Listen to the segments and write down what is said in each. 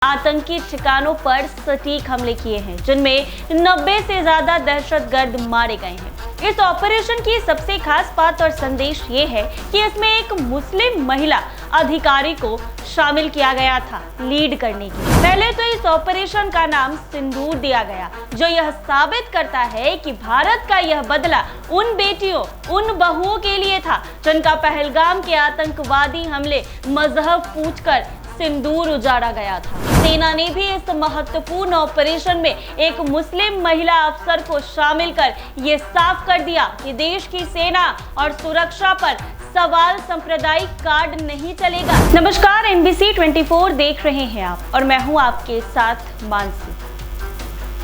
आतंकी ठिकानों पर सटीक हमले किए हैं, जिनमें 90 से ज्यादा दहशतगर्द मारे गए हैं। इस ऑपरेशन की सबसे खास बात और संदेश ये है कि इसमें एक मुस्लिम महिला अधिकारी को शामिल किया गया था लीड करने के लिए। पहले तो इस ऑपरेशन का नाम सिंदूर दिया गया, जो यह साबित करता है कि भारत का यह बदला उन बेटियों, उन बहुओं के लिए था जिनका पहलगाम के आतंकवादी हमले मजहब पूछकर सिंदूर उजाड़ा गया था। सेना ने भी इस महत्वपूर्ण ऑपरेशन में एक मुस्लिम महिला अफसर को शामिल कर ये साफ कर दिया कि देश की सेना और सुरक्षा पर सवाल सांप्रदायिक कार्ड नहीं चलेगा। नमस्कार, NBC 24 देख रहे हैं आप और मैं हूं आपके साथ मानसी।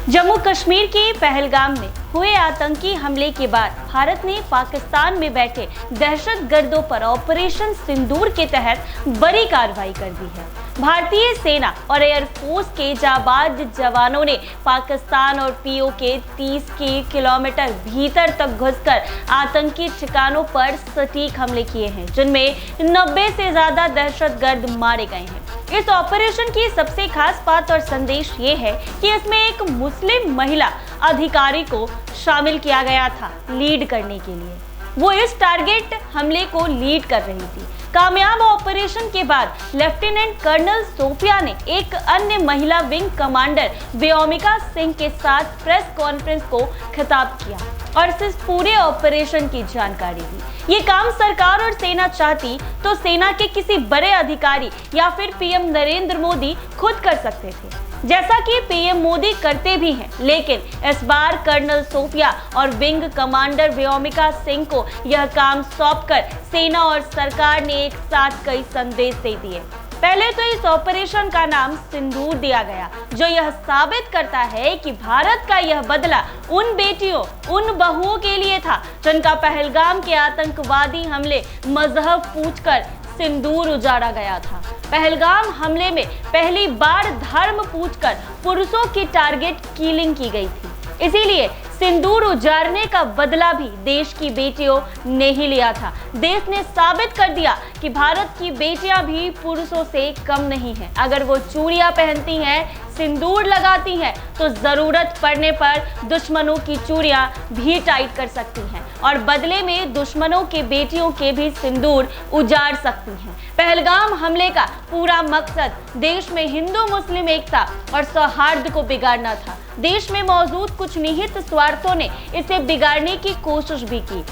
जम्मू कश्मीर के पहलगाम में हुए आतंकी हमले के बाद भारत ने पाकिस्तान में बैठे दहशतगर्दों पर ऑपरेशन सिंदूर के तहत बड़ी कार्रवाई कर दी है। भारतीय सेना और एयरफोर्स के जाबाज जवानों ने पाकिस्तान और PO के 30 किलोमीटर भीतर तक घुसकर आतंकी ठिकानों पर सटीक हमले किए हैं, जिनमें 90 से ज्यादा दहशतगर्द मारे गए हैं। इस ऑपरेशन की सबसे खास बात और संदेश ये है कि इसमें एक मुस्लिम महिला अधिकारी को शामिल किया गया था लीड करने के लिए। वो इस टारगेट हमले को लीड कर रही थी। कामयाब ऑपरेशन के बाद लेफ्टिनेंट कर्नल सोफिया ने एक अन्य महिला विंग कमांडर व्योमिका सिंह के साथ प्रेस कॉन्फ्रेंस को खिताब किया और इस पूरे ऑपरेशन की जानकारी दी। ये काम सरकार और सेना चाहती तो सेना के किसी बड़े अधिकारी या फिर PM नरेंद्र मोदी खुद कर सकते थे, जैसा कि PM मोदी करते भी हैं। लेकिन इस बार कर्नल सोफिया और विंग कमांडर व्योमिका सिंह को यह काम सौंपकर सेना और सरकार ने एक साथ कई संदेश दे दिए। पहले तो इस ऑपरेशन का नाम सिंदूर दिया गया, जो यह साबित करता है कि भारत का यह बदला उन बेटियों, उन बहुओं के लिए था जिनका पहलगाम के आतंकवादी हमले मजहब पूछकर सिंदूर उजाड़ा गया था। पहलगाम हमले में पहली बार धर्म पूछकर पुरुषों की टारगेट किलिंग की गई थी, इसीलिए सिंदूर उजाड़ने का बदला भी देश की बेटियों ने ही लिया था। देश ने साबित कर दिया कि भारत की बेटियां भी पुरुषों से कम नहीं हैं। अगर वो चूड़ियां पहनती हैं, सिंदूर लगाती हैं, तो जरूरत पड़ने पर दुश्मनों की चूड़ियां भी टाइट कर सकती हैं और बदले में दुश्मनों के बेटियों के भी सिंदूर उजाड़ सकती हैं। पहलगाम हमले का पूरा मकसद देश में हिंदू मुस्लिम एकता और सौहार्द को बिगाड़ना था। देश में मौजूद कुछ निहित स्वार्थों ने इसे बिगाड़ने की कोशिश भी की,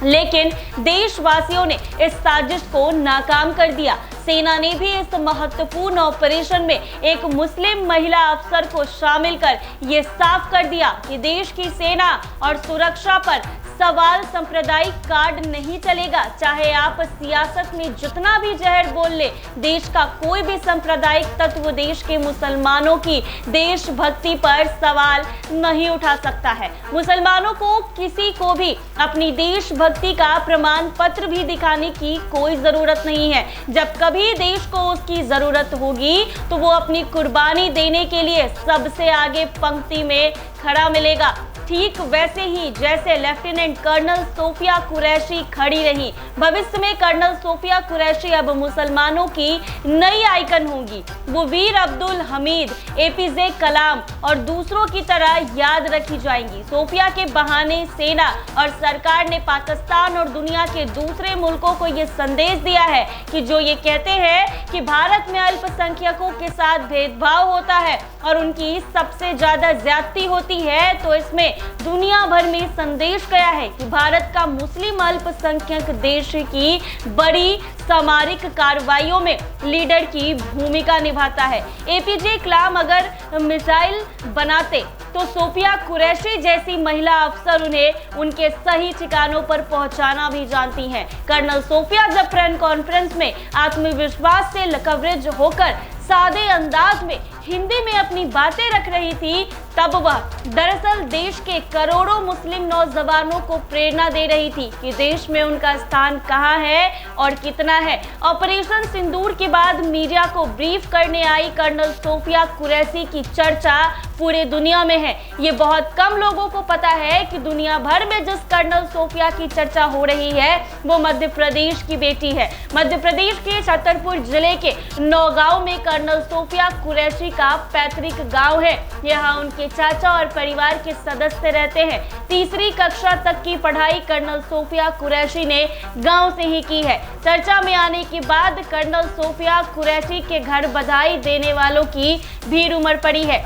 लेकिन देशवासियों ने इस साजिश को नाकाम कर दिया। सेना ने भी इस महत्वपूर्ण ऑपरेशन में एक मुस्लिम महिला अफसर को शामिल कर ये साफ कर दिया कि देश की सेना और सुरक्षा पर सवाल सांप्रदायिक कार्ड नहीं चलेगा। चाहे आप सियासत में जितना भी जहर बोल ले, देश का कोई भी सांप्रदायिक तत्व देश के मुसलमानों की देशभक्ति पर सवाल नहीं उठा सकता है। मुसलमानों को किसी को भी अपनी देशभक्ति का प्रमाण पत्र भी दिखाने की कोई जरूरत नहीं है। जब कभी देश को उसकी जरूरत होगी तो वो अपनी कुर्बानी देने के लिए सबसे आगे पंक्ति में खड़ा मिलेगा। ठीक वैसे ही जैसे लेफ्टिनेंट कर्नल सोफिया कुरैशी खड़ी रही, भविष्य में कर्नल सोफिया कुरैशी अब मुसलमानों की नई आइकन होंगी। वो वीर अब्दुल हमीद, APJ कलाम और दूसरों की तरह याद रखी जाएंगी। सोफिया के बहाने सेना और सरकार ने पाकिस्तान और दुनिया के दूसरे मुल्कों को ये संदेश दिया है कि जो ये कहते हैं कि भारत में अल्पसंख्यकों के साथ भेदभाव होता है और उनकी सबसे ज्यादा ज्यादती होती है, तो इसमें दुनिया भर में संदेश गया है कि भारत का मुस्लिम अल्पसंख्यक देश की बड़ी सामरिक कार्रवाइयों में लीडर की भूमिका निभाता है। APJ कलाम अगर मिसाइल बनाते तो सोफिया कुरैशी जैसी महिला अफसर उन्हें उनके सही ठिकानों पर पहुंचाना भी जानती हैं। कर्नल सोफिया जब प्रेस कॉन्फ्रेंस में आत्मविश्वास से कवरेज होकर सादे अंदाज में हिंदी में अपनी बातें रख रही थी, तब वह दरअसल देश के करोड़ों मुस्लिम नौजवानों को प्रेरणा दे रही थी कि देश में उनका स्थान कहां है और कितना है। ऑपरेशन सिंदूर के बाद मीडिया को ब्रीफ करने आई कर्नल सोफिया कुरैशी की चर्चा पूरे दुनिया में है। ये बहुत कम लोगों को पता है कि दुनिया भर में जिस कर्नल सोफिया की चर्चा हो रही है वो मध्य प्रदेश की बेटी है। मध्य प्रदेश के छतरपुर जिले के नौगांव में कर्नल सोफिया कुरैशी का पैतृक गांव है। यहाँ उनके चाचा और परिवार के सदस्य रहते हैं। तीसरी कक्षा तक की पढ़ाई कर्नल सोफिया कुरैशी ने गांव से ही की है। चर्चा में आने के बाद कर्नल सोफिया कुरैशी के घर बधाई देने वालों की भीड़ उमड़ पड़ी है।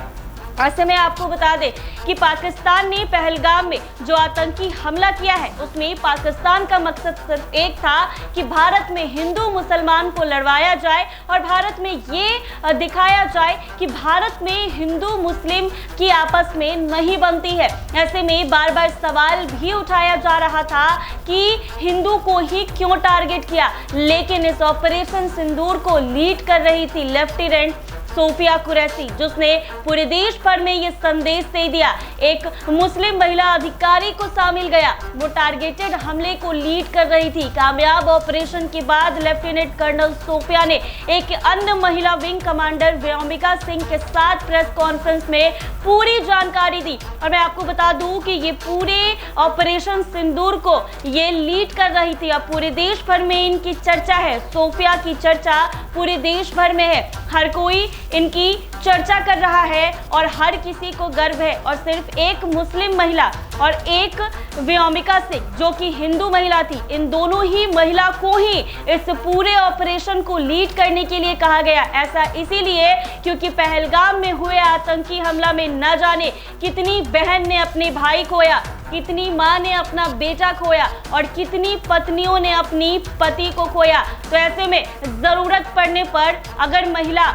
ऐसे में आपको बता दें कि पाकिस्तान ने पहलगाम में जो आतंकी हमला किया है उसमें पाकिस्तान का मकसद सिर्फ एक था कि भारत में हिंदू मुसलमान को लड़वाया जाए और भारत में ये दिखाया जाए कि भारत में हिंदू मुस्लिम की आपस में नहीं बनती है। ऐसे में बार बार सवाल भी उठाया जा रहा था कि हिंदू को ही क्यों टारगेट किया, लेकिन इस ऑपरेशन सिंदूर को लीड कर रही थी लेफ्टिनेंट सोफिया कुरैशी, जिसने पूरे देश भर में ये संदेश दे दिया। एक मुस्लिम महिला अधिकारी को शामिल गया, वो टारगेटेड हमले को लीड कर रही थी। कामयाब ऑपरेशन के बाद लेफ्टिनेंट कर्नल सोफिया ने एक अन्य महिला विंग कमांडर व्योमिका सिंह के साथ प्रेस कॉन्फ्रेंस में पूरी जानकारी दी। और मैं आपको बता दूं कि ये पूरे ऑपरेशन सिंदूर को ये लीड कर रही थी। अब पूरे देश भर में इनकी चर्चा है, सोफिया की चर्चा पूरे देश भर में है। हर कोई इनकी चर्चा कर रहा है और हर किसी को गर्व है। और सिर्फ एक मुस्लिम महिला और एक व्योमिका सिंह जो कि हिंदू महिला थी, इन दोनों ही महिला को ही इस पूरे ऑपरेशन को लीड करने के लिए कहा गया। ऐसा इसीलिए क्योंकि पहलगाम में हुए आतंकी हमला में न जाने कितनी बहन ने अपने भाई खोया, कितनी मां ने अपना बेटा खोया और कितनी पत्नियों ने अपनी पति को खोया। तो ऐसे में जरूरत पड़ने पर अगर महिला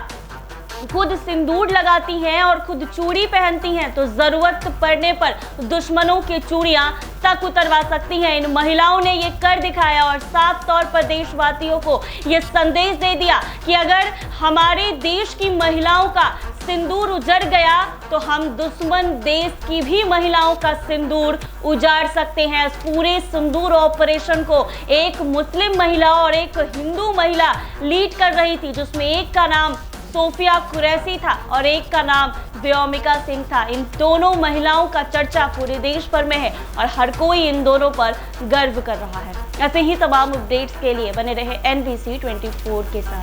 खुद सिंदूर लगाती हैं और खुद चूड़ी पहनती हैं तो जरूरत पड़ने पर दुश्मनों की चूड़ियां तक उतरवा सकती हैं। इन महिलाओं ने ये कर दिखाया और साफ तौर पर देशवासियों को ये संदेश दे दिया कि अगर हमारे देश की महिलाओं का सिंदूर उजड़ गया तो हम दुश्मन देश की भी महिलाओं का सिंदूर उजाड़ सकते हैं। इस पूरे सिंदूर ऑपरेशन को एक मुस्लिम महिला और एक हिंदू महिला लीड कर रही थी, जिसमें एक का नाम सोफिया कुरैशी था और एक का नाम व्योमिका सिंह था। इन दोनों महिलाओं का चर्चा पूरे देश भर में है और हर कोई इन दोनों पर गर्व कर रहा है। ऐसे ही तमाम अपडेट्स के लिए बने रहे NBC 24 के साथ।